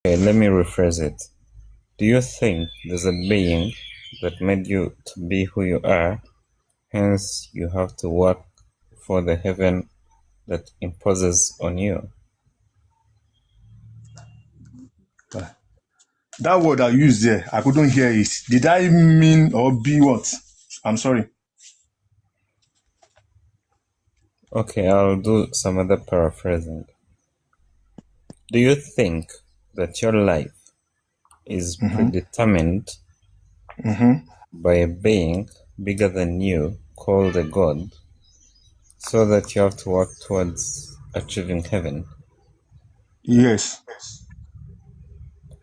Okay, let me rephrase it. Do you think there's a being that made you to be who you are, hence you have to work for the heaven that imposes on you? That word I used there, I couldn't hear it. Did I mean or be what? I'm sorry. Okay, I'll do some other paraphrasing. Do you think that your life is predetermined by a being bigger than you called a god, so that you have to work towards achieving heaven? Yes.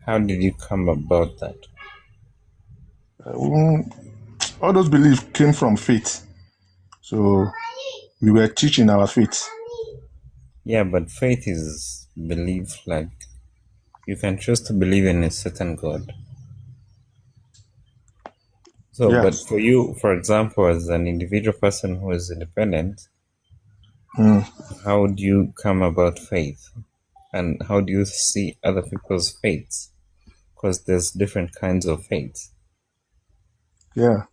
How did you come about that? Um, all those beliefs came from faith. So we were teaching our faith. Yeah, but faith is belief. Like, you can choose to believe in a certain god. So, Yeah. but for you, for example, as an individual person who is independent, Mm. how do you come about faith? And how do you see other people's faiths? Because there's different kinds of faiths. Yeah.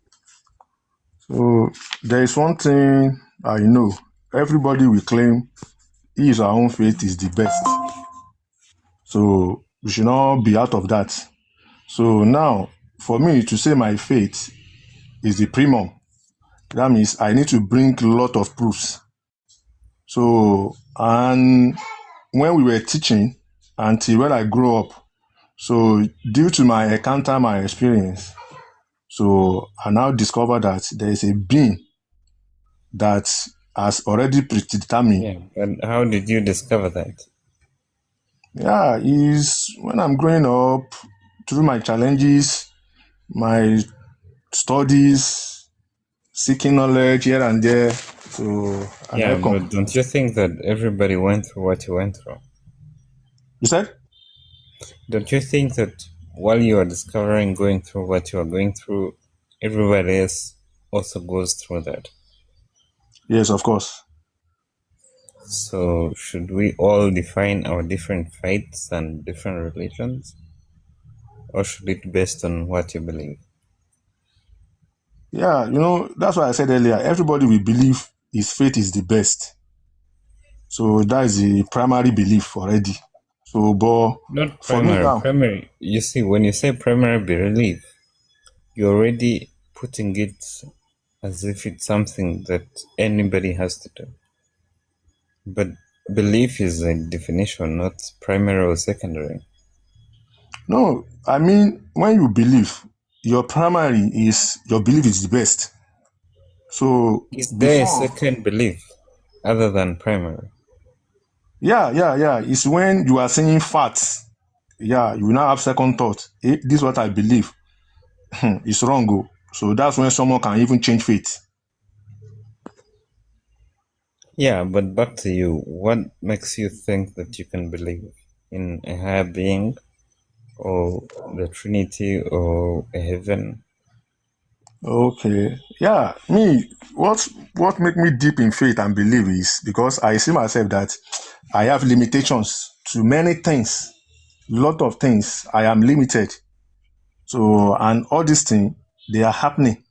So there is one thing I know. Everybody will claim his or her own faith is the best. So we should not be out of that. So now, for me to say my faith is the primum, that means I need to bring a lot of proofs. So, and when we were teaching until when I grew up, so due to my encounter, my experience, so I now discover that there is a being that has already predetermined. Yeah, but how did you discover that? Yeah, is when I'm growing up through my challenges, my studies, seeking knowledge here and there. So, and Yeah, I come. but don't you think that everybody went through what you went through? You said? Don't you think that while you are discovering going through what you are going through, everybody else also goes through that? Yes, of course. So should we all define our different faiths and different religions? Or should it be based on what you believe? Yeah, that's why I said earlier, everybody will believe his faith is the best. So that is the primary belief already. So, but Not for me primary. now, Primary, you see, when you say primary belief, you're already putting it as if it's something that anybody has to do. But belief is a definition, not primary or secondary. no, I mean, when you believe, your primary is your belief is the best. So Is there a before, second belief other than primary? yeah, it's when you are saying facts. Yeah, you now have second thought. This is what I believe. It's wrong. Oh. So that's when someone can even change faith. Yeah, but back to you. What makes you think that you can believe in a higher being or the Trinity or a heaven? Okay. Yeah. Me, what make me deep in faith and believe is because I see myself that I have limitations to many things. Lot of things. I am limited. So and all these things they are happening.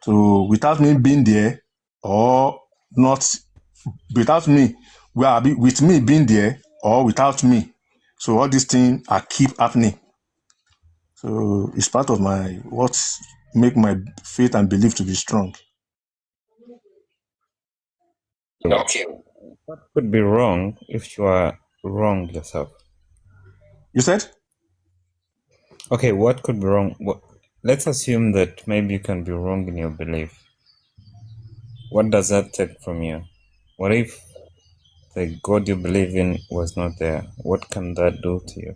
So without me being there or not without me, with me being there or without me. So all these things are keep happening. So it's part of my what make my faith and belief to be strong. Okay. What could be wrong if you are wrong yourself? You said? Okay, what could be wrong? Let's assume that maybe you can be wrong in your belief. What does that take from you? What if the God you believe in was not there? What can that do to you?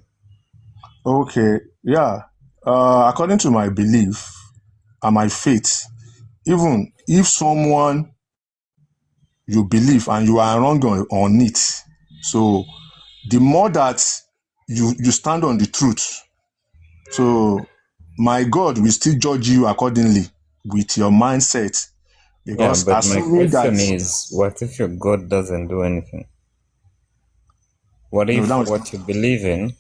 Okay, yeah. According to my belief and my faith, even if someone you believe and you are wrong on it, so the more that you stand on the truth, so my God will still judge you accordingly with your mindset. Yeah, Because but my assuming that question is, what if your God doesn't do anything? What no, that if was what you believe in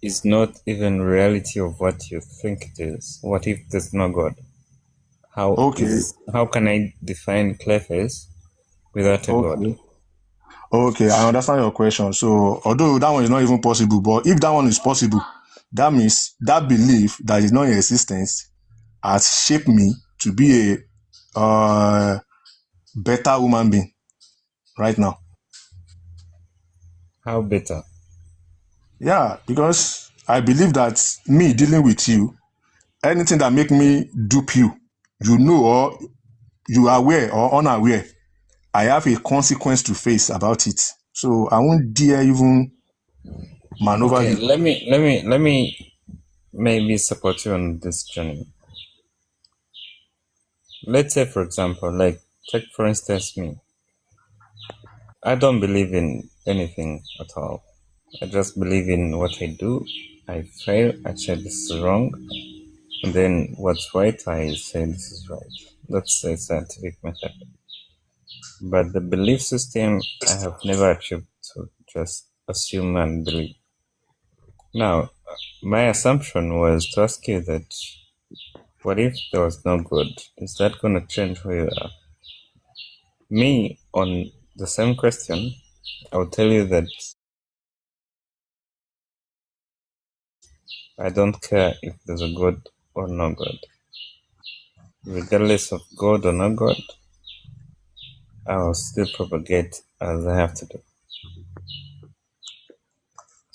is not even reality of what you think it is. What if there's no God? Okay, How can I define Clayface without a God? okay, okay. I understand your question. So, although that one is not even possible, but if that one is possible, that means that belief that is not in existence has shaped me to be a better human being right now. How better? Yeah, because I believe that me dealing with you, anything that make me dupe you, you know, or you are aware or unaware, I have a consequence to face about it. So I won't dare even maneuver Okay, you. let me maybe support you on this journey. Let's say, for example, like take for instance me. I don't believe in anything at all. I just believe in what I do. I fail, I say this is wrong, and then what's right, I say this is right. That's a scientific method. But the belief system, I have never achieved to just assume and believe. Now, my assumption was to ask you that what if there was no good? Is that going to change who you are? Me, on the same question, I will tell you that I don't care if there's a God or no God. Regardless of God or no God, I will still propagate as I have to do.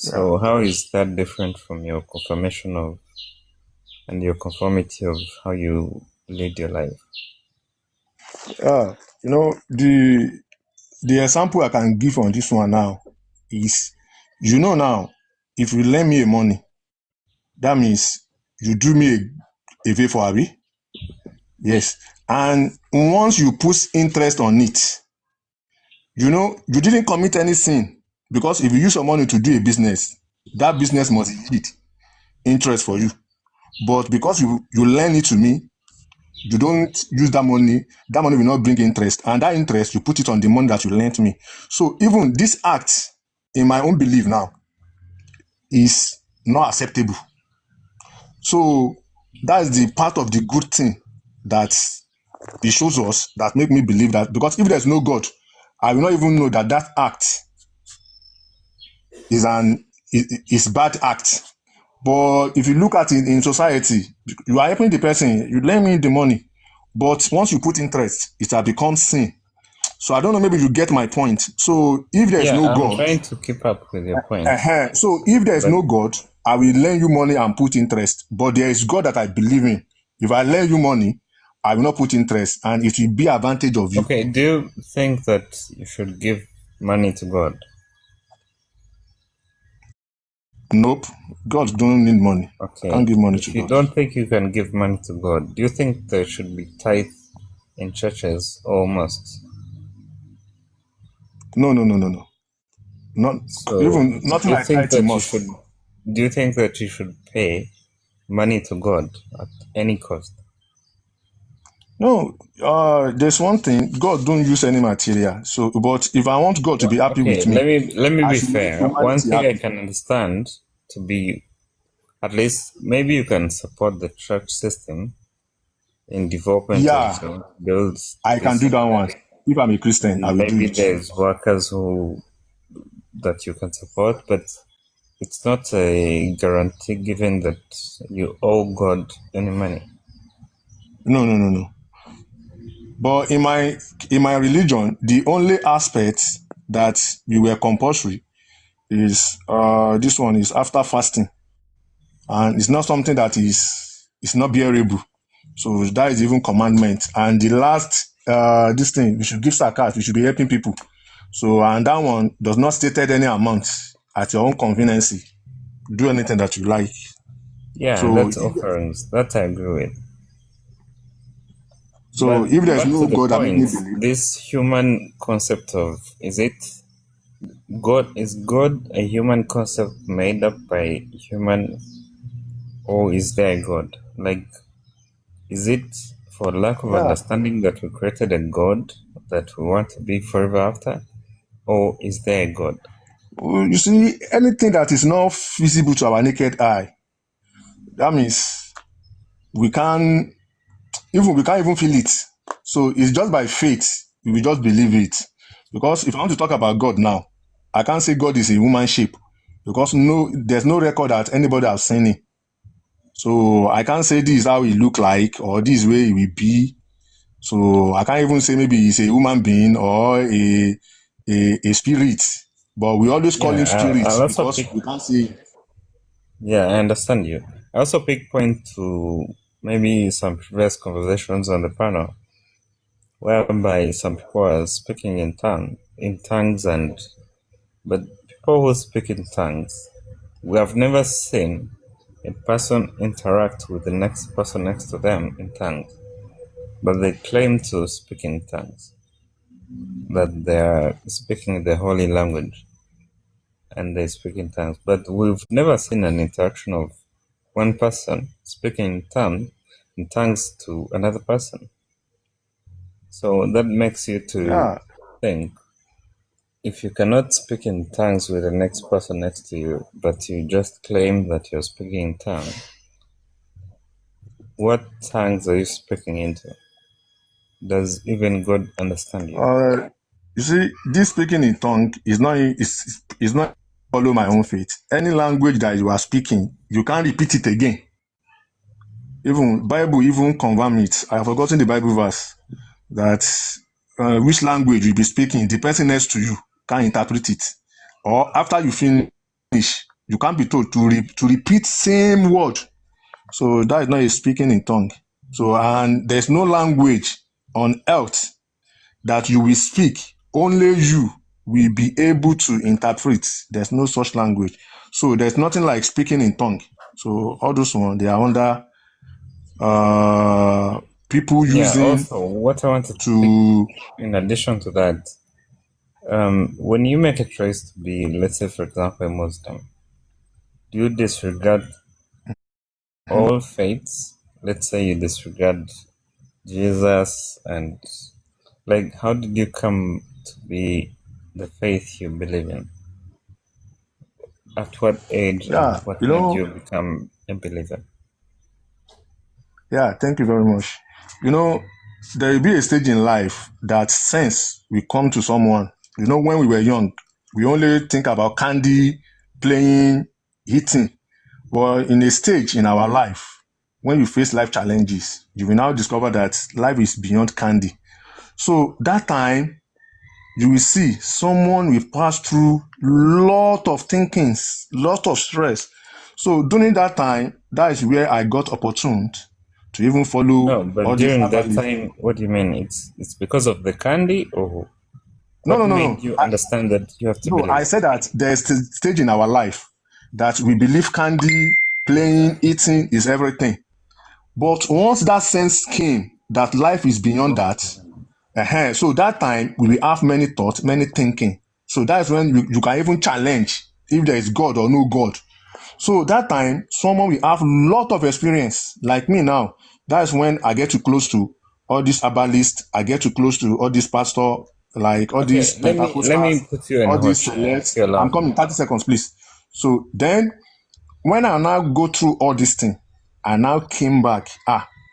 Yeah. So how is that different from your confirmation of and your conformity of how you lead your life? You know, the example I can give on this one now is, you know, now, if you lend me a money, that means you do me a favor, Abi? Yes. And once you put interest on it, you know, you didn't commit any sin, because if you use your money to do a business, that business must yield interest for you. But because you lend it to me, you don't use that money will not bring interest. And that interest, you put it on the money that you lent me. So even this act, in my own belief now, is not acceptable. So that's the part of the good thing that it shows us, that make me believe that, because if there's no God, I will not even know that that act is bad act. But if you look at it in society, you are helping the person, you lend me the money, but once you put interest, it has become sin. So I don't know, maybe you get my point. So if there's Yeah, no I'm God, trying to keep up with your point, so if there's but no God, I will lend you money and put interest. But there is God that I believe in. If I lend you money, I will not put interest, and it will be advantage of you. okay, do you think that you should give money to God? Nope. God don't need money. I can't Okay, give money to if you God. don't think you can give money to God, do you think there should be tithe in churches or mosques? No, no, no, no, no. Not So, even nothing like tithe in mosque. do you think that you should pay money to God at any cost? No, there's one thing. God don't use any material. So, but if I want God to be happy Okay, with me, let me I be should make fair. One humanity thing I happy. can understand to be at least maybe you can support the church system in development of Yeah, builds I can this do and that one. that. If I'm a Christian, I And will do maybe it. there's workers who that you can support, but it's not a guarantee given that you owe God any money. No, no, no, no. But in my religion, the only aspect that we were compulsory is this one is after fasting, and it's not something that is not bearable. So that is even commandment. And the last this thing, we should give zakat, we should be helping people. So, and that one does not stated any amount, at your own convenience. Do anything that you like. Yeah, and So that's offerings. That I agree with. But if there's back to no the God that make me point, believe, this human concept of is God a human concept made up by human, or is there a God? Like, is it for lack of yeah, understanding that we created a God that we want to be forever after? Or is there a God? You see, anything that is not visible to our naked eye, that means we can't we can't even feel it. So it's just by faith we will just believe it. Because if I want to talk about God now, I can't say God is a human shape because there's no record that anybody has seen him. So I can't say this is how he look like or this way he will be. So I can't even say maybe he's a human being or a spirit. But we always call him Yeah, spirit I'll also because pick. we can't see. Yeah, I understand you. I also pick point to maybe some previous conversations on the panel, whereby some people are speaking in tongues, but people who speak in tongues, we have never seen a person interact with the next person next to them in tongues, but they claim to speak in tongues, that they are speaking the holy language and they speak in tongues. But we've never seen an interaction of one person speaking in tongues to another person. So that makes you to Yeah. think, if you cannot speak in tongues with the next person next to you, but you just claim that you're speaking in tongues, what tongues are you speaking into? Does even God understand you? You see, this speaking in tongue is not follow my own faith. Any language that you are speaking, you can't repeat it again. Even Bible even confirm it. I have forgotten the Bible verse that which language you be speaking, the person next to you can interpret it. Or after you finish, you can't be told to repeat same word. So that is not a speaking in tongue. So and there's no language on earth that you will speak, only you will be able to interpret. There's no such language. So there's nothing like speaking in tongue. So all those ones, they are under people Yeah, using also, what I wanted to pick to. in addition to that, when you make a choice to be, let's say, for example, a Muslim, do you disregard all faiths? Let's say you disregard Jesus and, like, how did you come to be the faith you believe in? At what age and Yeah, what made you become a believer? yeah, thank you very much. There will be a stage in life that sense will come to someone. When we were young, we only think about candy, playing, eating. But in a stage in our life, when you face life challenges, you will now discover that life is beyond candy. So that time, you will see someone will pass through lot of thinkings, lot of stress. So during that time, that is where I got opportunity to even follow No, but all these during that herbalists. time, what do you mean? It's because of the candy, or No, what no, no, made no. you understand that you have to No, believe? I said that there's a stage in our life that we believe candy, playing, eating is everything. But once that sense came that life is beyond that, so that time we will have many thoughts, many thinking. So that's when you can even challenge if there is God or no God. So that time, someone will have lot of experience. Like me now, that's when I get too close to all these herbalists. I get too close to all these pastor, like all Okay, these let me Pentecostals, put you in a all hot these chair, if selects. you allow I'm me. coming 30 seconds, please. So then when I now go through all these things, I now came back.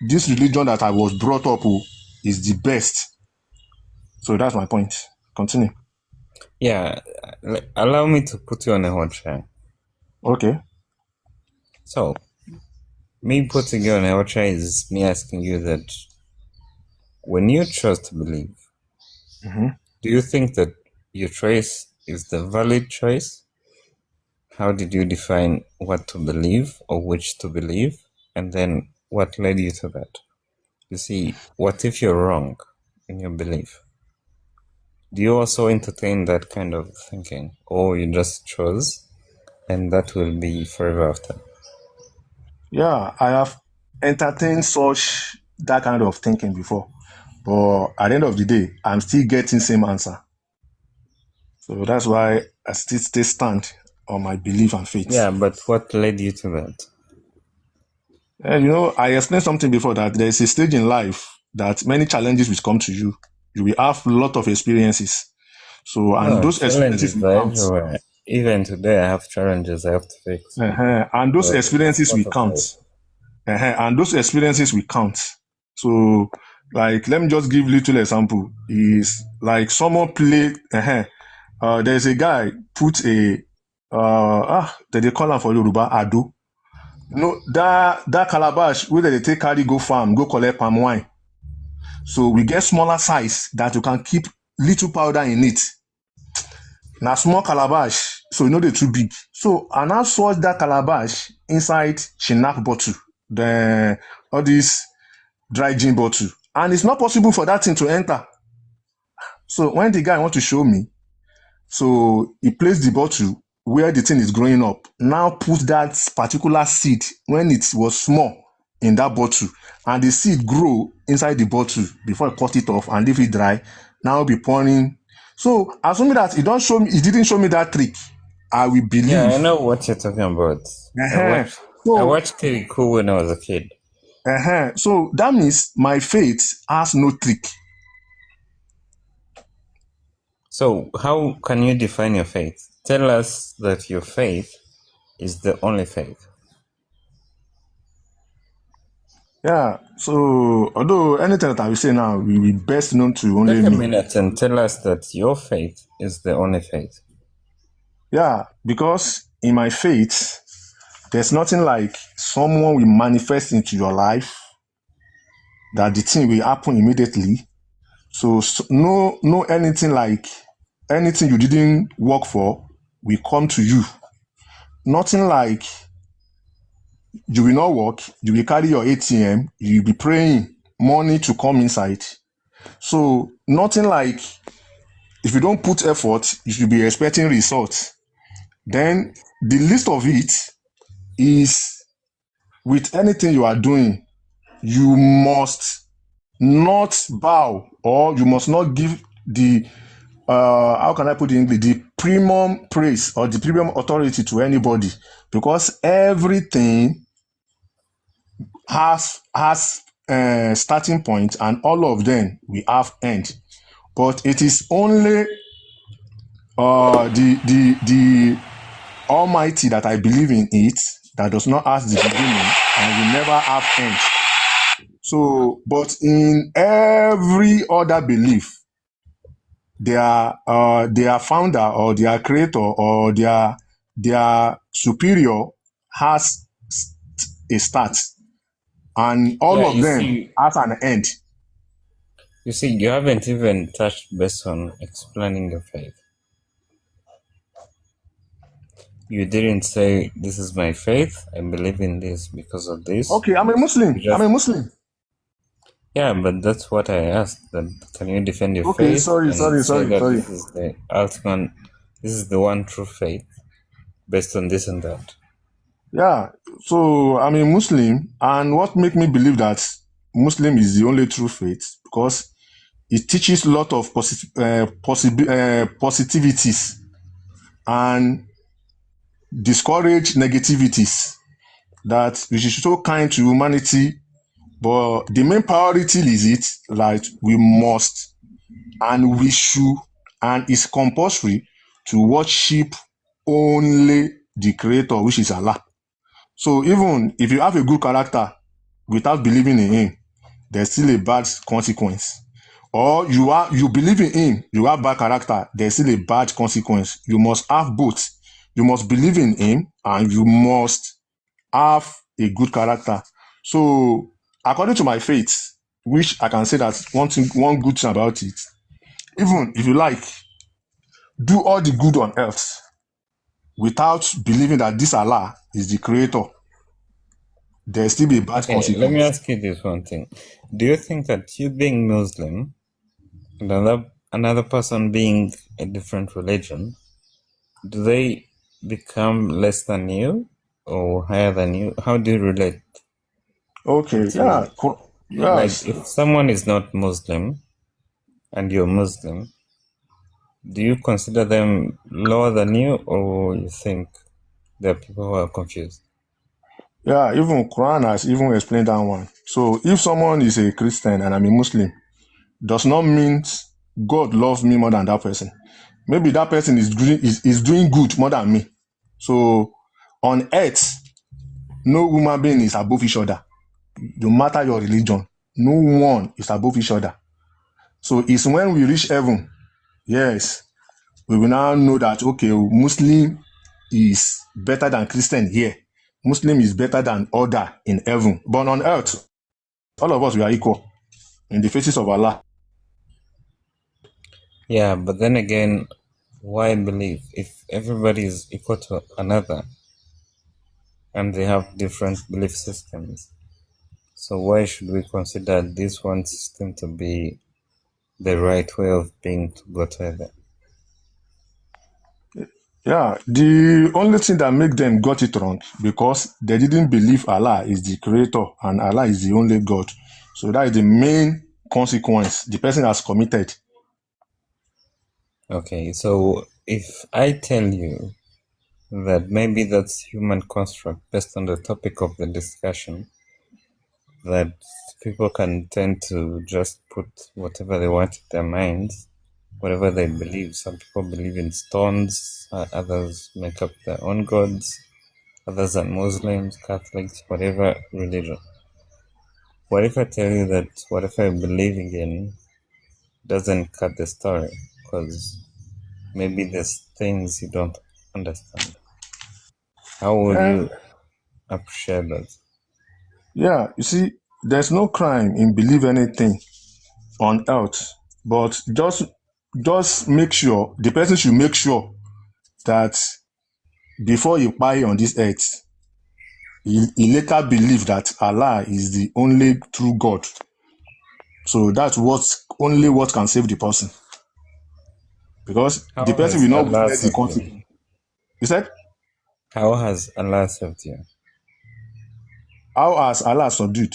This religion that I was brought up with is the best. So that's my point. Continue. Yeah, allow me to put you on a hot chair. Okay. So, me putting you on a hot chair is me asking you that when you chose to believe, do you think that your choice is the valid choice? How did you define what to believe or which to believe? And then what led you to that? You see, what if you're wrong in your belief? Do you also entertain that kind of thinking? Or you just chose and that will be forever after? Yeah, I have entertained such that kind of thinking before. But at the end of the day, I'm still getting same answer. So that's why I still stay stand on my belief and faith. Yeah, but what led you to that? I explained something before that there is a stage in life that many challenges will come to you. You will have a lot of experiences. So, and No, those experiences challenges will are count. everywhere. even today I have challenges I have to fix. And those experiences Part will of count. life. And those experiences will count. So, like, let me just give little example. Is like someone played. There's a guy put a they call him for Yoruba Ado. No, that calabash where they take carry go farm, go collect palm wine. So we get smaller size that you can keep little powder in it. Now small calabash, so you know they're too big. So I now saw that calabash inside Chinap bottle, the all this dry gin bottle, and it's not possible for that thing to enter. So when the guy want to show me, so he placed the bottle where the thing is growing up. Now put that particular seed when it was small in that bottle, and the seed grow inside the bottle before I cut it off and leave it dry. Now be pouring. So assuming that he didn't show me that trick, I will believe. Yeah, I know what you're talking about. I watched Kirikou when I was a kid. So that means my faith has no trick. So how can you define your faith? Tell us that your faith is the only faith. Yeah, so although anything that I will say now will be best known to only Take a me. minute and tell us that your faith is the only faith. Yeah, because in my faith, there's nothing like someone will manifest into your life that the thing will happen immediately. So no anything like anything you didn't work for will come to you. Nothing like you will not work, you will carry your ATM, you will be praying money to come inside. So nothing like if you don't put effort, you should be expecting results. Then the least of it is with anything you are doing, you must not bow or you must not give the how can I put it in English, the premium praise or the premium authority to anybody, because everything has starting point and all of them we have end. But it is only the Almighty that I believe in it that does not have the beginning and will never have end. So, but in every other belief, their founder or their creator or their superior has a start, and all of them has an end. You see, you haven't even touched base on explaining your faith. You didn't say, this is my faith, I believe in this because of this. Okay, I'm a Muslim. I'm a Muslim. Yeah, but that's what I asked. That can you defend your okay, faith? Sorry. This is the ultimate, this is the one true faith based on this and that. Yeah, so I'm a Muslim, and what makes me believe that Muslim is the only true faith because it teaches a lot of positivities and discourage negativities, that we should show kind to humanity, but the main priority is it like we must and we should and it's compulsory to worship only the creator, which is Allah. So even if you have a good character without believing in him, there's still a bad consequence. Or you believe in him, you have bad character, there's still a bad consequence. You must have both. You must believe in him and you must have a good character. So according to my faith, which I can say that one good thing about it, even if you like, do all the good on earth without believing that this Allah is the creator, there still be a bad consequence. Let me ask you this one thing. Do you think that you being Muslim and another person being a different religion, do they become less than you or higher than you? How do you relate? Okay, yeah. Like if someone is not Muslim and you're Muslim, do you consider them lower than you, or you think there are people who are confused? Yeah, even Quran has even explained that one. So if someone is a Christian and I'm a Muslim, does not mean God loves me more than that person. maybe that person is doing good more than me. So on earth, no human being is above each other. No matter your religion, no one is above each other. So it's when we reach heaven, yes, we will now know that, okay, Muslim is better than Christian here. Muslim is better than other in heaven. But on earth, all of us, we are equal in the faces of Allah. Yeah, but then again, why believe if everybody is equal to another and they have different belief systems? So why should we consider this one system to be the right way of being to go to heaven? Yeah, the only thing that make them got it wrong because they didn't believe Allah is the creator and Allah is the only God. So that is the main consequence the person has committed. Okay, so if I tell you that maybe that's human construct based on the topic of the discussion, that people can tend to just put whatever they want in their minds, whatever they believe. Some people believe in stones, others make up their own gods, others are Muslims, Catholics, whatever religion. What if I tell you that whatever you're believing in doesn't cut the story? Because maybe there's things you don't understand. How will And you appreciate that? yeah, you see, there's no crime in believe anything on earth, but just make sure the person should make sure that before you buy on this earth, he later believe that Allah is the only true God. So that's what can save the person. Because the How person has will not Allah witness the saved you? consequence. He said, How has Allah saved you? how has Allah subdued?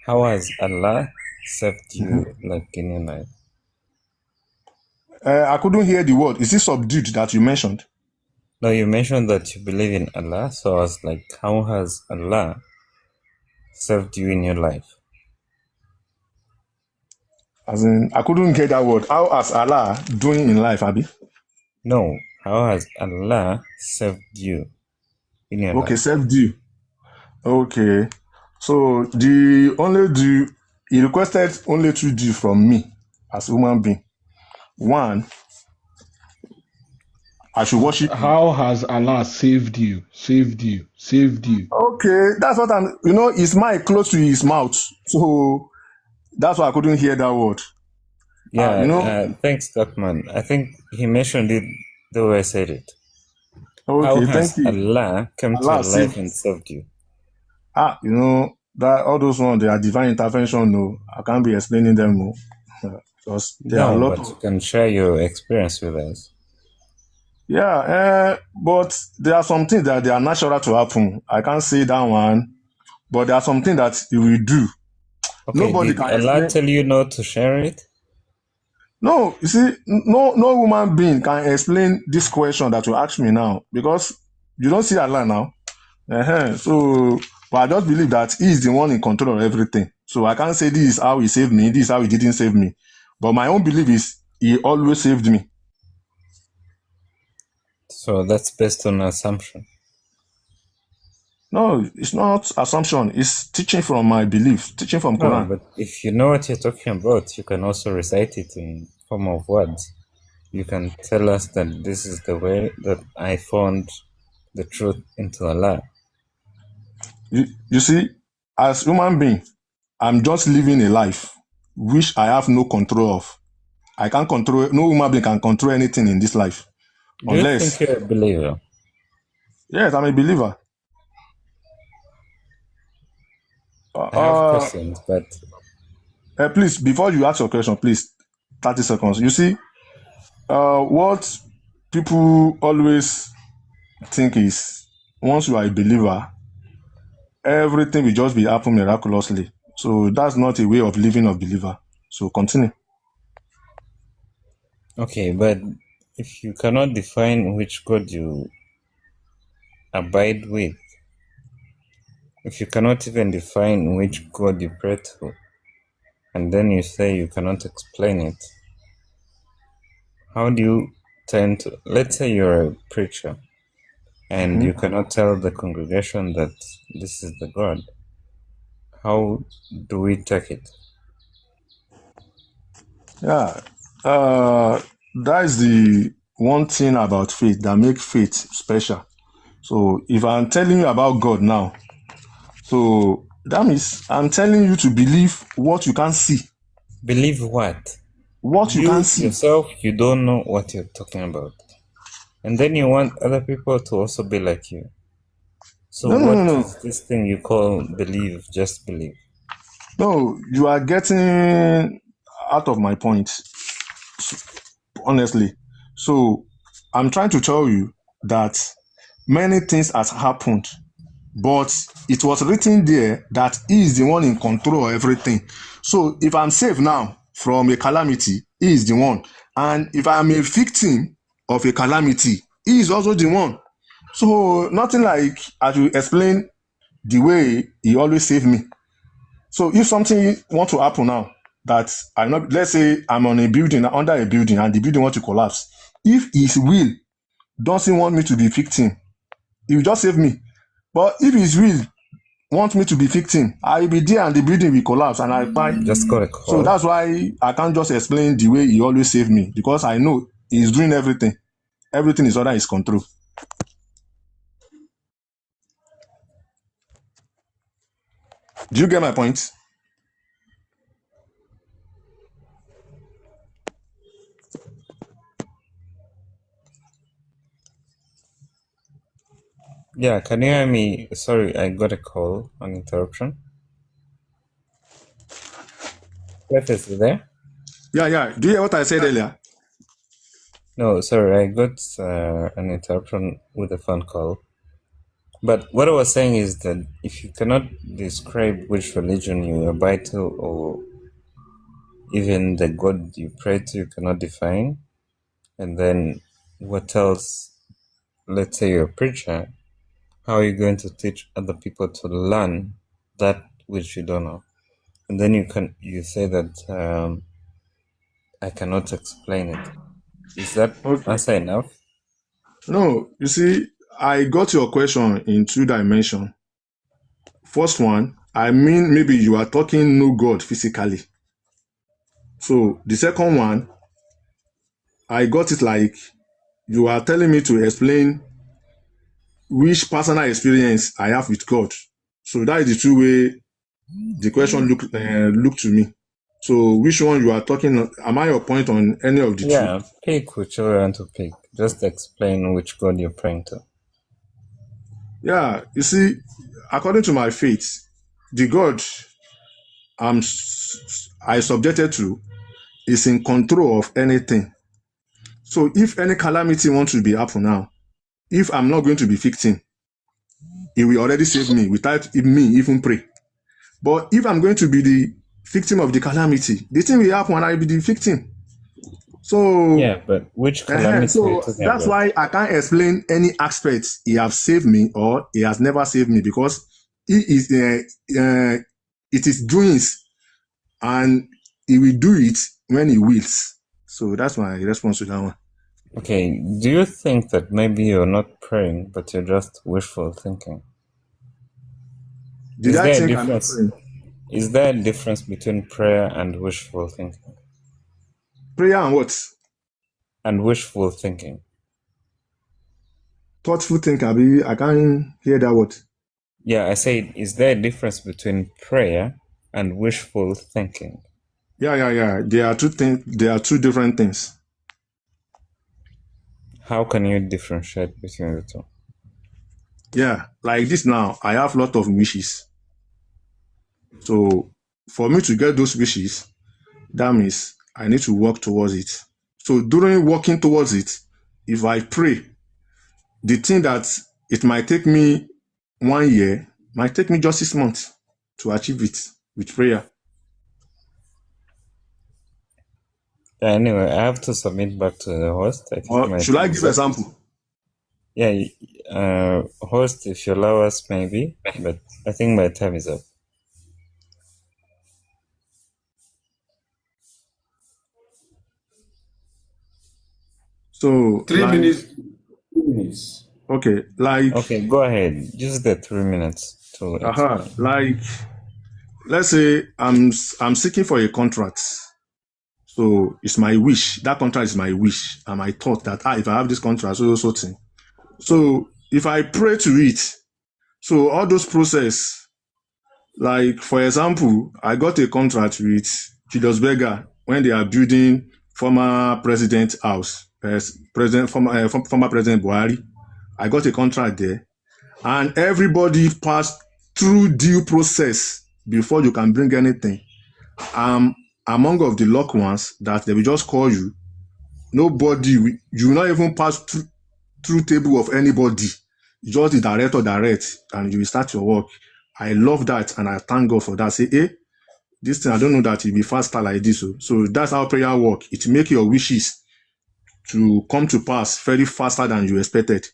How has Allah saved you, like in your life? I couldn't hear the word. Is it subdued that you mentioned? No, you mentioned that you believe in Allah, so I was like, how has Allah saved you in your life? As in, I couldn't get that word. How has Allah doing in life, Abi? No, how has Allah saved you in your Okay, life? self-due. Okay. So he requested only two due from me as a human being. One, I should worship him. How has Allah saved you? Saved you? Saved you? Okay, that's what his mic close to his mouth. So that's why I couldn't hear that word. Thanks, Duckman. I think he mentioned it the way I said it. How Okay, thank has you. Allah come to Allah your life saved. and saved you? That all those ones, they are divine intervention. No, I can't be explaining them. No, because there are a No, lot but you of can share your experience with us. but there are some things that they are natural to happen. I can't say that one, but there are some things that you will do. Okay, Nobody did can Allah explain. tell you not to share it? No, you see, no human being can explain this question that you ask me now because you don't see Allah now. So, but I just believe that He is the one in control of everything. So I can't say this is how He saved me, this is how He didn't save me. But my own belief is He always saved me. So that's based on assumption. No, it's not assumption. It's teaching from my belief, teaching from No, Quran. but if you know what you're talking about, you can also recite it in form of words. You can tell us that this is the way that I found the truth into Allah. You see, as human being, I'm just living a life which I have no control of. I can't control. No human being can control anything in this life, Do you think unless you're a believer? yes, I'm a believer. I have questions, but Please, before you ask your question, please, 30 seconds. You see, what people always think is once you are a believer, everything will just be happen miraculously. So that's not a way of living a believer. So continue. okay, but if you cannot define which God you abide with, if you cannot even define which God you pray to, and then you say you cannot explain it, how do you tend to, let's say you're a preacher and you cannot tell the congregation that this is the God, how do we take it? Yeah. That is the one thing about faith that makes faith special. So if I'm telling you about God now, so that means I'm telling you to believe what you can see. Believe what? What you can You see. yourself, you don't know what you're talking about. And then you want other people to also be like you. So No, no, no, what no. is this thing you call believe, just believe? No, you are getting out of my point, honestly. So I'm trying to tell you that many things has happened, but it was written there that he is the one in control of everything. So if I'm safe now from a calamity, he is the one. And if I'm a victim of a calamity, he is also the one. So nothing like I should explain the way he always saved me. So if something want to happen now, that I not, let's say I'm on a building, under a building, and the building want to collapse. If his will doesn't want me to be victim, he will just save me. But if his will want me to be victim, I will be there and the building will collapse and I die. Just got a So call. that's why I can't just explain the way he always saved me, because I know he's doing everything. Everything is under his control. Do you get my point? Yeah, can you hear me? Sorry, I got a call on interruption. Clayface, you there? Yeah. Do you hear what I said earlier? No, sorry, I got an interruption with a phone call. But what I was saying is that if you cannot describe which religion you abide to, or even the God you pray to, you cannot define, and then what else? Let's say you're a preacher, how are you going to teach other people to learn that which you don't know? And then you say that I cannot explain it. Is that Okay. answer enough? No, you see, I got your question in two dimensions. First one, I mean, maybe you are talking no God physically. So the second one, I got it like you are telling me to explain which personal experience I have with God. So that is the two way the question look to me. So which one you are talking? Am I your point on any of the two? Yeah, pick whichever you want to pick. Just explain which God you're praying to. Yeah, you see, according to my faith, the God I subjected to is in control of anything. So if any calamity wants to be happen now, if I'm not going to be victim, he will already save me without me even pray. But if I'm going to be the victim of the calamity, the thing will happen and I will be the victim. So, Yeah, but which calamity are you so talking that's about? why I can't explain any aspects he has saved me or he has never saved me, because he is it is doings and he will do it when he wills. So that's my response to that one. Okay, do you think that maybe you're not praying, but you're just wishful thinking? Did Is I there a think I'm not difference? praying? Is there a difference between prayer and wishful thinking? Prayer and what? And wishful thinking. Thoughtful thinking. I can't hear that word. Yeah, I said, is there a difference between prayer and wishful thinking? Yeah. There are two things. There are two different things. How can you differentiate between the two? Yeah, like this now, I have a lot of wishes. So for me to get those wishes, that means I need to work towards it. So during working towards it, if I pray, the thing that it might take me 1 year might take me just 6 months to achieve it with prayer. Anyway, I have to submit back to the host. I think Or my should I time give is up. example? Yeah, host, if you allow us, maybe, but I think my time is up. So 3 minutes. 3 minutes. okay, like Okay, go ahead. Use the 3 minutes to explain. like let's say I'm seeking for a contract. So it's my wish. That contract is my wish and my thought that if I have this contract, so thing. So if I pray to it, so all those process, like for example, I got a contract with Julius Berger when they are building former president house, former President Buhari. I got a contract there, and everybody passed through due process before you can bring anything. Among of the luck ones that they will just call you. Nobody, you will not even pass through table of anybody. Just the direct, and you will start your work. I love that, and I thank God for that. Say, this thing, I don't know that it will be faster like this. So that's how prayer work. It make your wishes to come to pass very faster than you expected.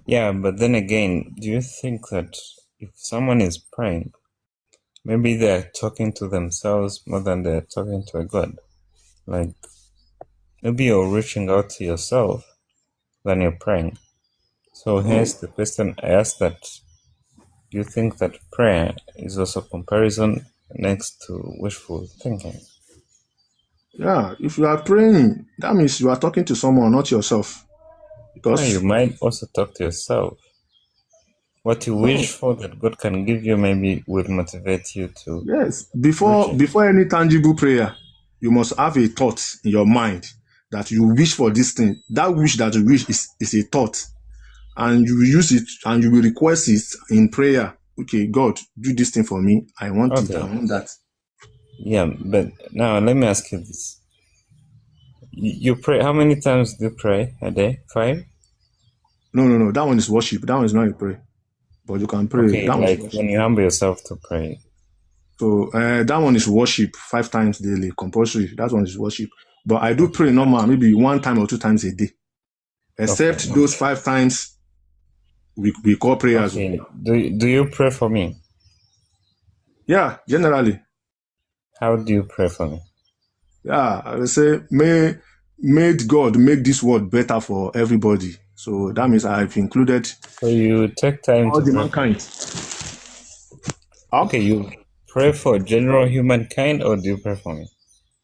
Yeah, but then again, do you think that if someone is praying, maybe they're talking to themselves more than they're talking to a God? Like, maybe you're reaching out to yourself than you're praying. So here's the question I asked: that do you think that prayer is also comparison next to wishful thinking? Yeah, if you are praying, that means you are talking to someone, not yourself. Because you might also talk to yourself. What you wish for that God can give you maybe will motivate you to. Yes, before any tangible prayer, you must have a thought in your mind that you wish for this thing. That wish that you wish is a thought, and you will use it and you will request it in prayer. Okay, God, do this thing for me. I want it. I want that. Yeah, but now let me ask you this. You pray, how many times do you pray a day? 5? No. That one is worship. That one is not a prayer. But you can pray. Okay, that like when you humble yourself to pray. So that one is worship 5 times daily, compulsory. That one is worship. But I do pray normal, maybe 1 time or 2 times a day. Except those 5 times we call prayers. Okay. Do you pray for me? Yeah, generally. How do you pray for me? Yeah, I will say, may God make this world better for everybody. So that means I've included so you take time all to the pray mankind. Okay, you pray for general humankind, or do you pray for me?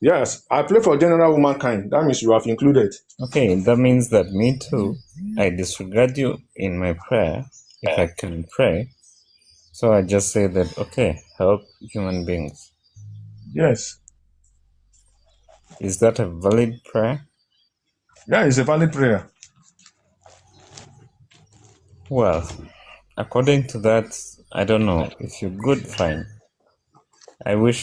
Yes, I pray for general humankind. That means you have included. Okay, that means that me too, I disregard you in my prayer if I can pray. So I just say that, okay, help human beings. Yes. Is that a valid prayer? Yeah, it's a valid prayer. Well, according to that, I don't know. If you're good, fine. I wish